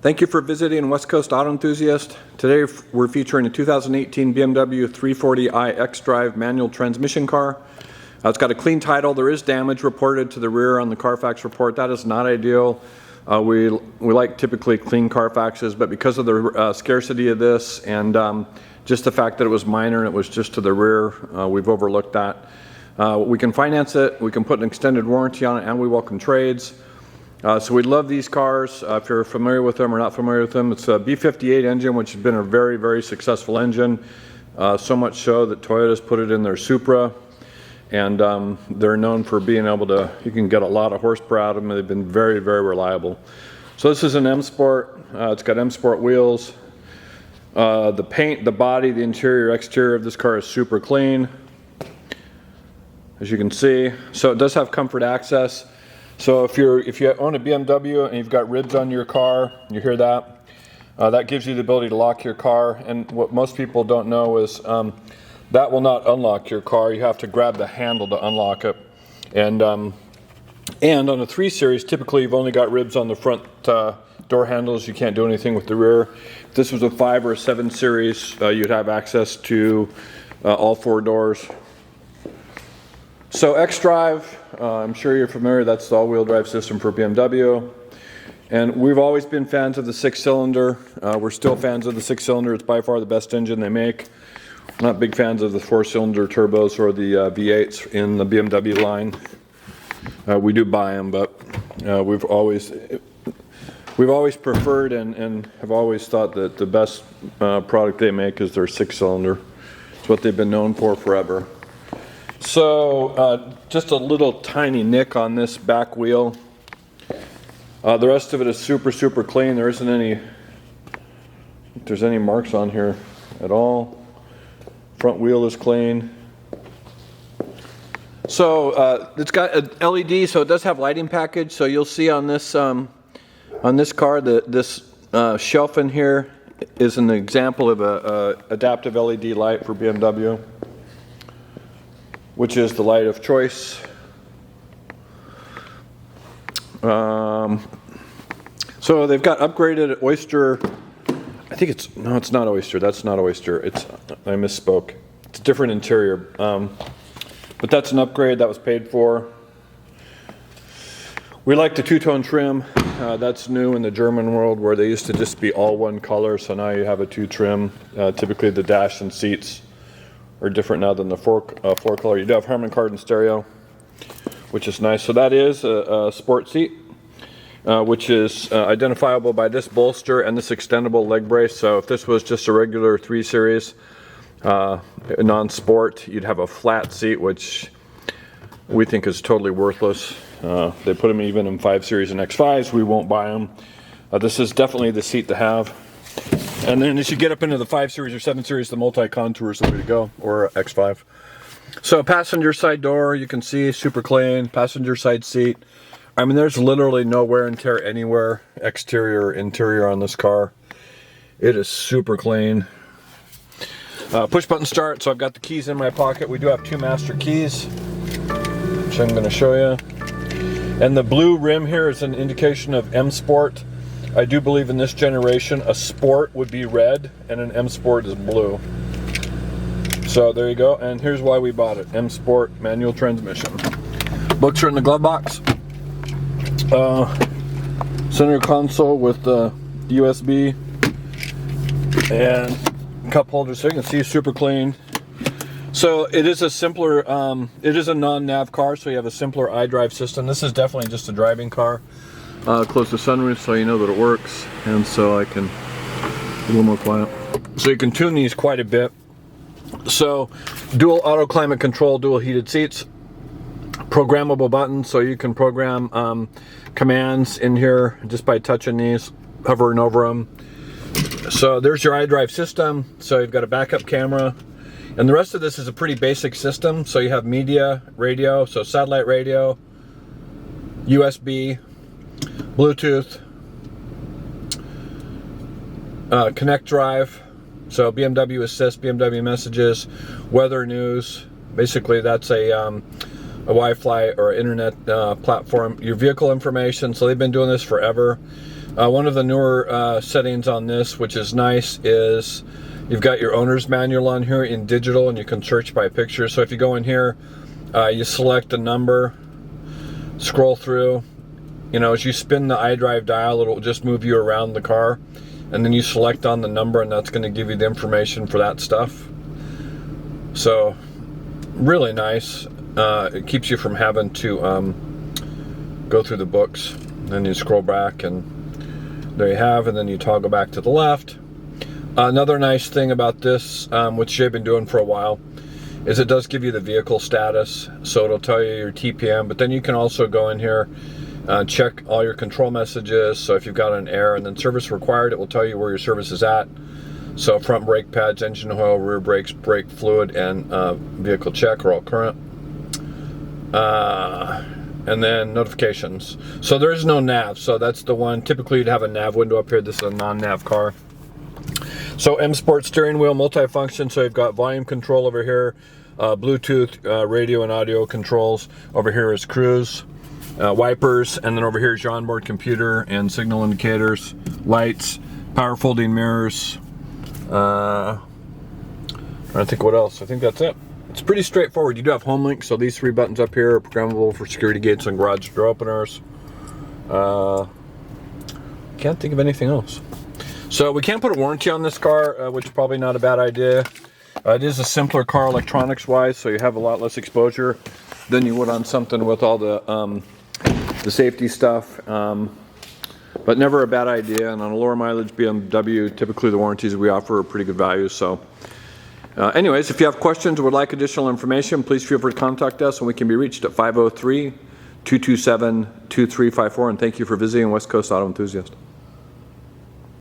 Thank you for visiting West Coast Auto Enthusiast. Today we're featuring a 2018 BMW 340i xDrive manual transmission car. It's got a clean title. There is damage reported to the rear on the Carfax report. That is not ideal. We like typically clean Carfaxes, but because of the scarcity of this and just the fact that it was minor and it was just to the rear, we've overlooked that. We can finance it, we can put an extended warranty on it, and we welcome trades. So we love these cars. If you're familiar with them or not familiar with them, it's a B58 engine, which has been a very, very successful engine. So much so that Toyota's put it in their Supra. And they're known for being able to, you can get a lot of horsepower out of them. They've been very, very reliable. So this is an M Sport. It's got M Sport wheels. The paint, the body, the interior, exterior of this car is super clean, as you can see. So it does have comfort access. So if you own a BMW and you've got ribs on your car, you hear that? That gives you the ability to lock your car. And what most people don't know is that will not unlock your car. You have to grab the handle to unlock it. And on the 3 Series, typically you've only got ribs on the front door handles. You can't do anything with the rear. If this was a 5 or a 7 Series, you'd have access to all 4 doors. So xDrive, I'm sure you're familiar, that's the all-wheel drive system for BMW. And we've always been fans of the 6-cylinder. We're still fans of the 6-cylinder. It's by far the best engine they make. Not big fans of the 4-cylinder turbos or the V8s in the BMW line. We do buy them, but we've always preferred and have always thought that the best product they make is their 6-cylinder. It's what they've been known for forever. So just a little tiny nick on this back wheel. The rest of it is super, super clean. There isn't any, if there's any marks on here at all. Front wheel is clean. So it's got an LED, so it does have lighting package. So you'll see on this car that this shelf in here is an example of a adaptive LED light for BMW, which is the light of choice. So they've got upgraded Oyster. I think it's, no, it's not Oyster. That's not Oyster. I misspoke. It's a different interior. But that's an upgrade that was paid for. We like the two-tone trim. That's new in the German world, where they used to just be all one color. So now you have a 2 trim. Typically the dash and seats are different now than the 4 color. You do have Harman Kardon stereo, which is nice. So that is a sport seat, which is identifiable by this bolster and this extendable leg brace. So if this was just a regular 3 Series non-sport, you'd have a flat seat, which we think is totally worthless. They put them even in 5 Series and X5s. We won't buy them. This is definitely the seat to have. And then as you get up into the 5 Series or 7 Series, the multi-contour is the way to go, or X5. So passenger side door, you can see, super clean. Passenger side seat. I mean, there's literally no wear and tear anywhere, exterior or interior, on this car. It is super clean. Push button start, so I've got the keys in my pocket. We do have 2 master keys, which I'm going to show you. And the blue rim here is an indication of M Sport. I do believe in this generation a Sport would be red and an M Sport is blue. So there you go, and here's why we bought it. M Sport manual transmission. Books are in the glove box. Center console with the USB and cup holder, so you can see, super clean. So it is a simpler, it is a non-nav car, so you have a simpler iDrive system. This is definitely just a driving car. Close the sunroof so you know that it works, and so I can be a little more quiet. So you can tune these quite a bit. So dual auto climate control, dual heated seats, programmable buttons, so you can program commands in here just by touching these, hovering over them. So there's your iDrive system. So you've got a backup camera, and the rest of this is a pretty basic system. So you have media, radio, so satellite radio, USB, Bluetooth, Connect Drive, so BMW Assist, BMW Messages, weather news. Basically, that's a Wi-Fi or internet platform. Your vehicle information. So they've been doing this forever. One of the newer settings on this, which is nice, is you've got your owner's manual on here in digital, and you can search by picture. So if you go in here, you select a number, scroll through. You know, as you spin the iDrive dial, it'll just move you around the car, and then you select on the number, and that's going to give you the information for that stuff. So really nice. It keeps you from having to go through the books. Then you scroll back, and there you have, and then you toggle back to the left. Another nice thing about this, which they've been doing for a while, is it does give you the vehicle status. So it'll tell you your TPM, but then you can also go in here, check all your control messages. So if you've got an error and then service required, it will tell you where your service is at. So front brake pads, engine oil, rear brakes, brake fluid, and vehicle check are all current. And then notifications. So there is no nav, so that's the one. Typically you'd have a nav window up here. This is a non-nav car. So M Sport steering wheel, multifunction. So you've got volume control over here, Bluetooth, radio and audio controls. Over here is cruise, wipers, and then over here is your onboard computer and signal indicators, lights, power folding mirrors. I think what else? I think that's it. It's pretty straightforward. You do have home link, so these 3 buttons up here are programmable for security gates and garage door openers. Can't think of anything else. So we can't put a warranty on this car, which is probably not a bad idea. It is a simpler car electronics wise, so you have a lot less exposure than you would on something with all the safety stuff. But never a bad idea. And on a lower mileage BMW, typically the warranties we offer are pretty good value. So anyways, if you have questions or would like additional information, please feel free to contact us, and we can be reached at 503-227-2354. And thank you for visiting West Coast Auto Enthusiast.